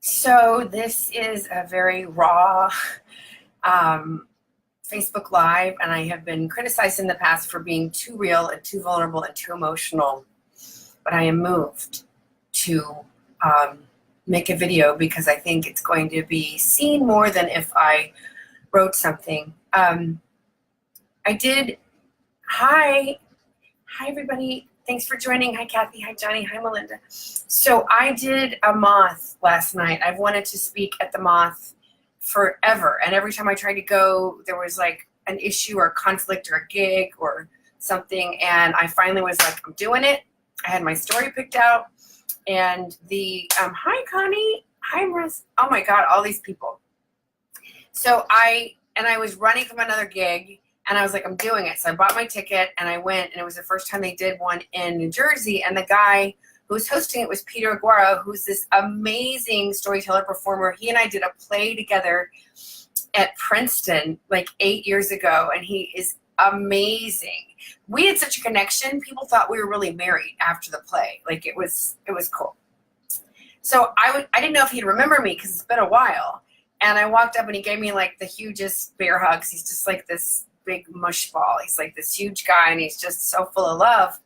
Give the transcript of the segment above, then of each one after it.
So this is a very raw Facebook Live, and I have been criticized in the past for being too real and too vulnerable and too emotional. But I am moved to make a video because I think it's going to be seen more than if I wrote something. I did. Hi everybody. Thanks for joining. Hi Kathy. Hi Johnny. Hi Melinda. So I did a moth last night. I've wanted to speak at the moth forever, and every time I tried to go, there was like an issue or a conflict or a gig or something, and I finally was like, I'm doing it. I had my story picked out, and the hi Connie. Hi Maris. Oh my God, all these people. So I was running from another gig, and I was like, I'm doing it. So I bought my ticket and I went, and it was the first time they did one in New Jersey. And the guy who was hosting it was Peter Aguara, who's this amazing storyteller performer. He and I did a play together at Princeton like 8 years ago, and he is amazing. We had such a connection. People thought we were really married after the play. Like it was cool. So I didn't know if he'd remember me because it's been a while. And I walked up and he gave me like the hugest bear hugs. He's just like this big mush ball. He's like this huge guy, and he's just so full of love.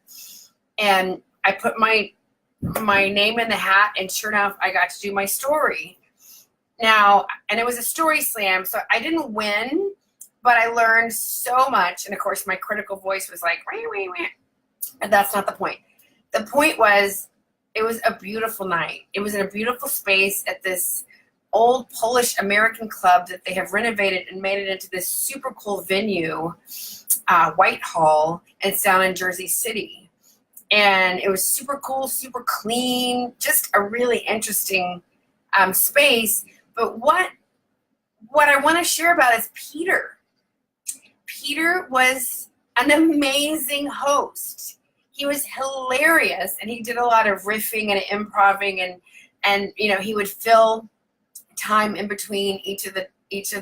And I put my name in the hat, and sure enough, I got to do my story. Now, and it was a story slam, so I didn't win, but I learned so much. And of course, my critical voice was like, wah, wah, wah. And that's not the point. The point was, it was a beautiful night. It was in a beautiful space at this old Polish American club that they have renovated and made it into this super cool venue, Whitehall, and it's down in Jersey City. And it was super cool, super clean, just a really interesting space. But what I want to share about is Peter. Peter was an amazing host. He was hilarious, and he did a lot of riffing and improving, and you know, he would fill time in between each of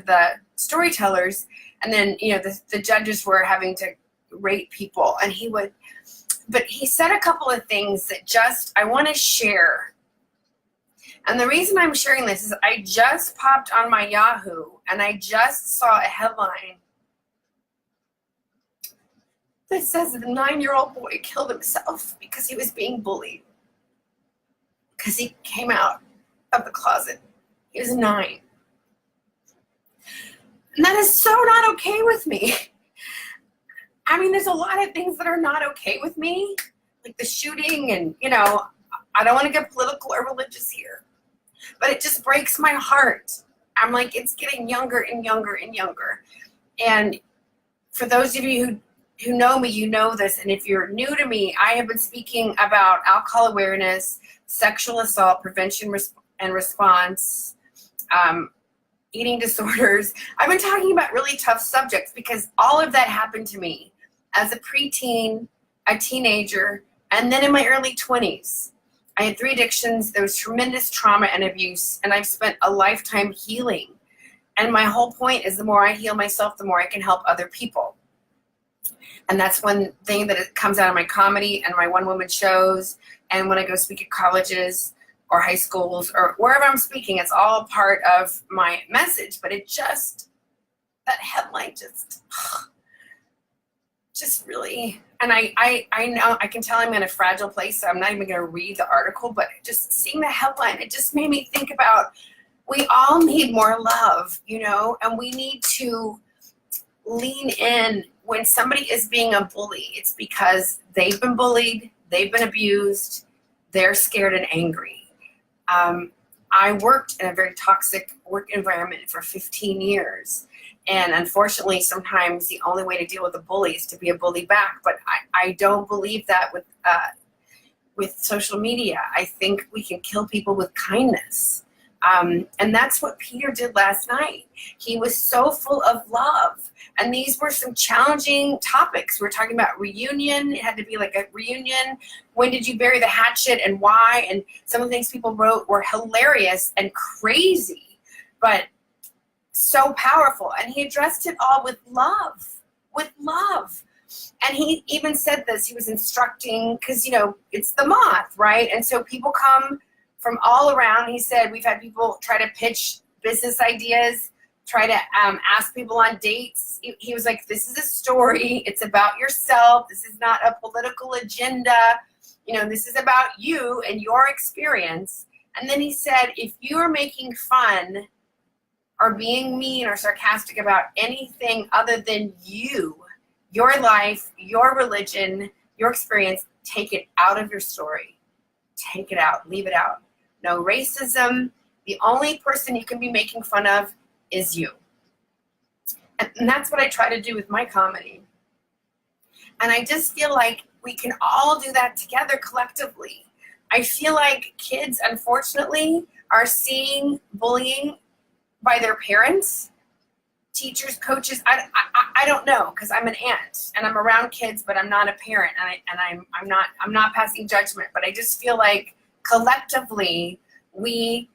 the storytellers, and then you know the judges were having to rate people, and but he said a couple of things that just I want to share. And the reason I'm sharing this is I just popped on my Yahoo and I just saw a headline that says that a 9-year-old boy killed himself because he was being bullied because he came out of the closet. He was 9. And that is so not okay with me. I mean, there's a lot of things that are not okay with me, like the shooting, and, you know, I don't want to get political or religious here, but it just breaks my heart. I'm like, it's getting younger and younger and younger. And for those of you who know me, you know this. And if you're new to me, I have been speaking about alcohol awareness, sexual assault prevention and response, eating disorders. I've been talking about really tough subjects because all of that happened to me as a preteen, a teenager, and then in my early 20s. I had 3 addictions. There was tremendous trauma and abuse, and I've spent a lifetime healing. And my whole point is the more I heal myself, the more I can help other people. And that's one thing that it comes out of my comedy and my one-woman shows, and when I go speak at colleges or high schools or wherever I'm speaking, it's all part of my message. But it just, that headline just really, and I know I can tell I'm in a fragile place, so I'm not even going to read the article, but just seeing the headline, it just made me think about, we all need more love, you know, and we need to lean in when somebody is being a bully. It's because they've been bullied, they've been abused, they're scared and angry. I worked in a very toxic work environment for 15 years. And unfortunately, sometimes the only way to deal with a bully is to be a bully back. But I don't believe that with social media. I think we can kill people with kindness. And that's what Peter did last night. He was so full of love. And these were some challenging topics. We were talking about reunion. It had to be like a reunion. When did you bury the hatchet and why? And some of the things people wrote were hilarious and crazy, but so powerful. And he addressed it all with love, with love. And he even said this, he was instructing, because, you know, it's the moth, right? And so people come from all around. He said, we've had people try to pitch business ideas, try to ask people on dates. He was like, this is a story. It's about yourself. This is not a political agenda. This is about you and your experience. And then he said, if you are making fun or being mean or sarcastic about anything other than you, your life, your religion, your experience, take it out of your story. Take it out. Leave it out. No racism. The only person you can be making fun of is you. And that's what I try to do with my comedy. And I just feel like we can all do that together collectively. I feel like kids, unfortunately, are seeing bullying by their parents, teachers, coaches. I don't know, because I'm an aunt and I'm around kids, but I'm not a parent, and I'm not passing judgment. But I just feel like collectively we've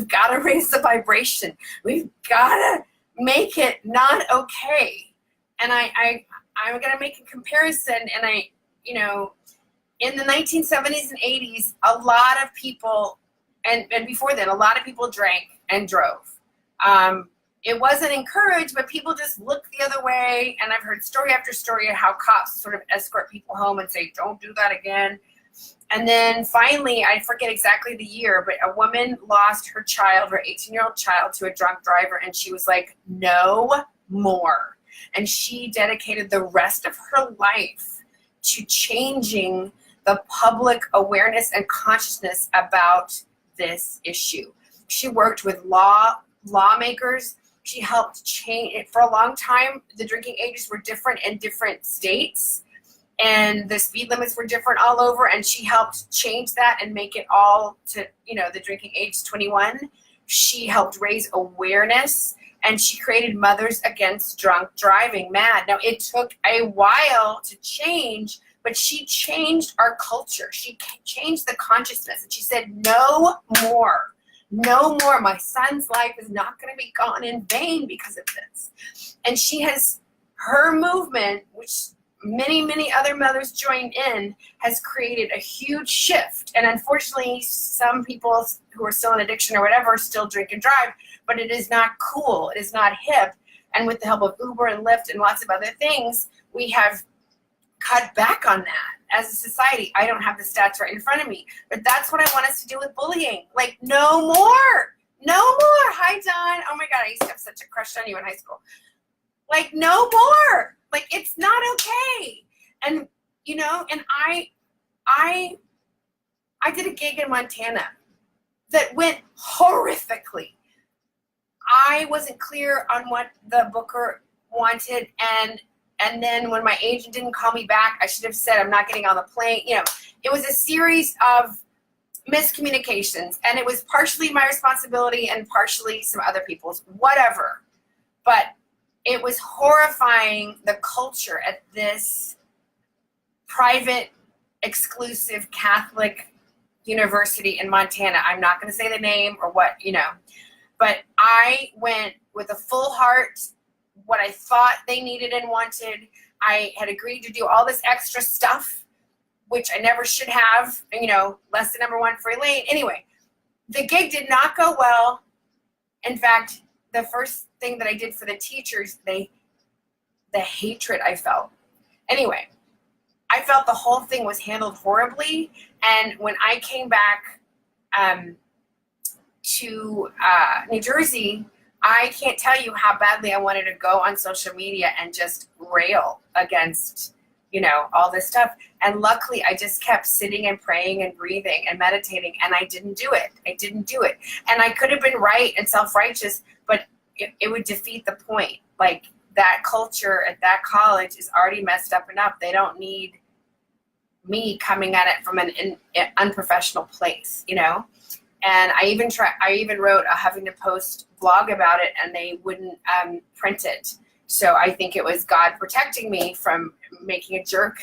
got to raise the vibration. We've got to make it not okay. And I'm going to make a comparison. And in the 1970s and 80s, a lot of people, and before then, a lot of people drank and drove. It wasn't encouraged, but people just looked the other way. And I've heard story after story of how cops sort of escort people home and say, don't do that again. And then finally, I forget exactly the year, but a woman lost her child, her 18-year-old child, to a drunk driver. And she was like, no more. And she dedicated the rest of her life to changing the public awareness and consciousness about this issue. She worked with lawmakers. She helped change it. For a long time, the drinking ages were different in different states, and the speed limits were different all over, and she helped change that and make it all to, the drinking age 21. She helped raise awareness, and she created Mothers Against Drunk Driving, MAD. Now, it took a while to change, but she changed our culture. She changed the consciousness, and she said, no more. No more. My son's life is not going to be gone in vain because of this. And she has, her movement, which many, many other mothers joined in, has created a huge shift. And unfortunately, some people who are still in addiction or whatever still drink and drive, but it is not cool. It is not hip. And with the help of Uber and Lyft and lots of other things, we have cut back on that. As a society, I don't have the stats right in front of me, but that's what I want us to do with bullying. Like, no more. No more. Hi, Don. Oh my God, I used to have such a crush on you in high school. Like, no more. Like, it's not okay. And, and I did a gig in Montana that went horrifically. I wasn't clear on what the booker wanted, and then when my agent didn't call me back, I should have said, I'm not getting on the plane. It was a series of miscommunications, and it was partially my responsibility and partially some other people's, whatever. But it was horrifying, the culture at this private, exclusive Catholic university in Montana. I'm not going to say the name or what, but I went with a full heart, what I thought they needed and wanted. I had agreed to do all this extra stuff, which I never should have, lesson number one for Elaine. Anyway, the gig did not go well. In fact, the first thing that I did for the teachers, the hatred I felt. Anyway, I felt the whole thing was handled horribly. And when I came back to New Jersey, I can't tell you how badly I wanted to go on social media and just rail against, all this stuff. And luckily, I just kept sitting and praying and breathing and meditating, and I didn't do it. And I could have been right and self-righteous, but it would defeat the point. Like, that culture at that college is already messed up enough. They don't need me coming at it from an unprofessional place, And I even wrote a Huffington Post blog about it, and they wouldn't print it. So I think it was God protecting me from making a jerk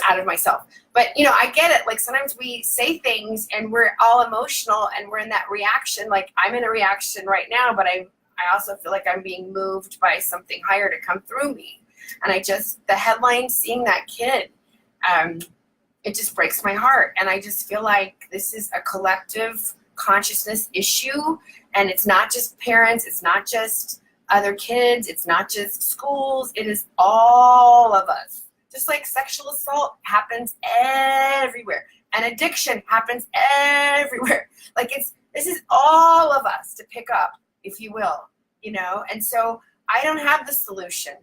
out of myself. But, I get it. Like, sometimes we say things and we're all emotional and we're in that reaction. Like, I'm in a reaction right now, but I also feel like I'm being moved by something higher to come through me. And the headline, seeing that kid, it just breaks my heart. And I just feel like this is a collective consciousness issue. And it's not just parents. It's not just other kids. It's not just schools. It is all of us. Just like sexual assault happens everywhere. And addiction happens everywhere. Like this is all of us to pick up, if you will, And so I don't have the solution.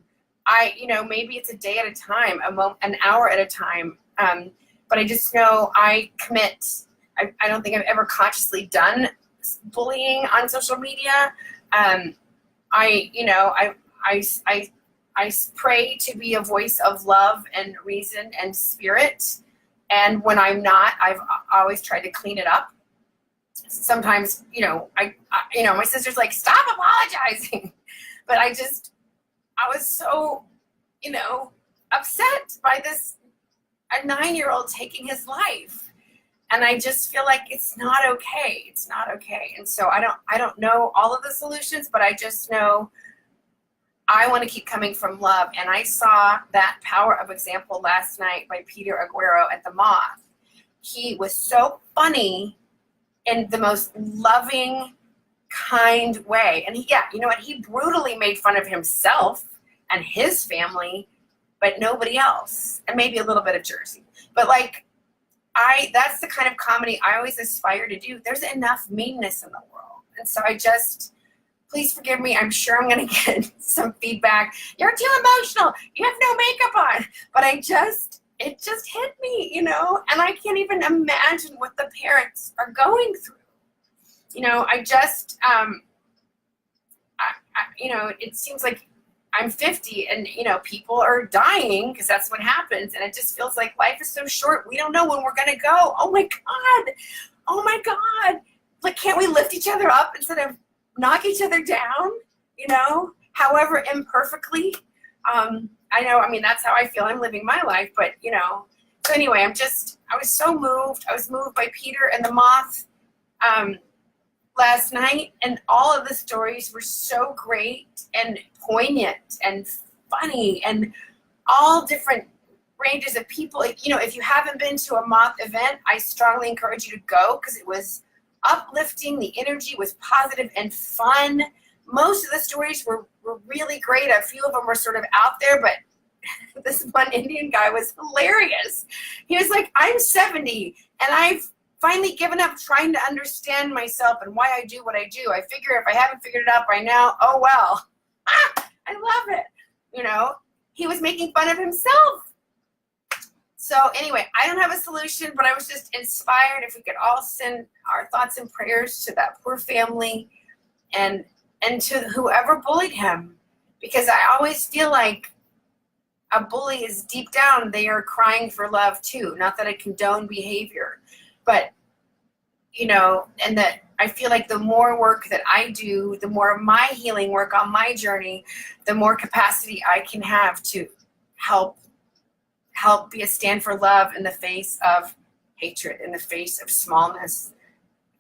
Maybe it's a day at a time, an hour at a time. But I just know I commit. I don't think I've ever consciously done bullying on social media. I pray to be a voice of love and reason and spirit. And when I'm not, I've always tried to clean it up. Sometimes, my sister's like, stop apologizing. But I was so, upset by a 9-year-old taking his life. And I just feel like it's not okay. It's not okay. And so I don't know all of the solutions, but I just know I want to keep coming from love. And I saw that power of example last night by Peter Aguero at the Moth. He was so funny in the most loving, kind way. And he brutally made fun of himself and his family, but nobody else. And maybe a little bit of Jersey. But that's the kind of comedy I always aspire to do. There's enough meanness in the world. And so please forgive me. I'm sure I'm going to get some feedback. You're too emotional. You have no makeup on. But it just hit me, and I can't even imagine what the parents are going through. It seems like I'm 50 and, people are dying because that's what happens. And it just feels like life is so short. We don't know when we're going to go. Oh my God. Like, can't we lift each other up instead of knock each other down, however imperfectly? That's how I feel. I'm living my life, but, so anyway, I was so moved. I was moved by Peter and the Moth last night, and all of the stories were so great and poignant and funny and all different ranges of people. If you haven't been to a Moth event, I strongly encourage you to go because it was uplifting. The energy was positive and fun. Most of the stories were really great. A few of them were sort of out there, but this one Indian guy was hilarious. He was like, I'm 70 and I've finally given up trying to understand myself and why I do what I do. I figure if I haven't figured it out by now, oh well. I love it. He was making fun of himself. So anyway, I don't have a solution, but I was just inspired if we could all send our thoughts and prayers to that poor family and to whoever bullied him. Because I always feel like a bully is deep down, they are crying for love too. Not that I condone behavior, but, and that I feel like the more work that I do, the more of my healing work on my journey, the more capacity I can have to help be a stand for love in the face of hatred, in the face of smallness.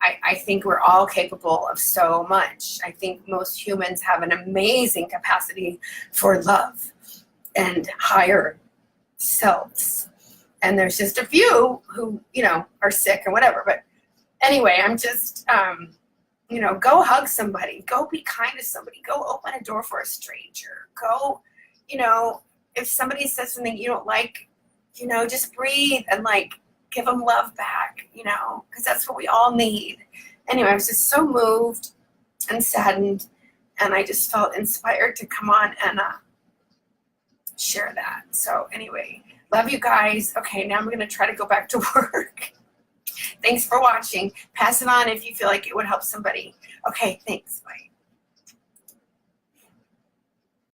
I think we're all capable of so much. I think most humans have an amazing capacity for love and higher selves. And there's just a few who, are sick and whatever. But anyway, I'm just, go hug somebody. Go be kind to somebody. Go open a door for a stranger. Go, if somebody says something you don't like, just breathe and give them love back, because that's what we all need. Anyway, I was just so moved and saddened, and I just felt inspired to come on and share that. So anyway, love you guys. Okay, now I'm going to try to go back to work. Thanks for watching. Pass it on if you feel like it would help somebody. Okay, thanks. Bye.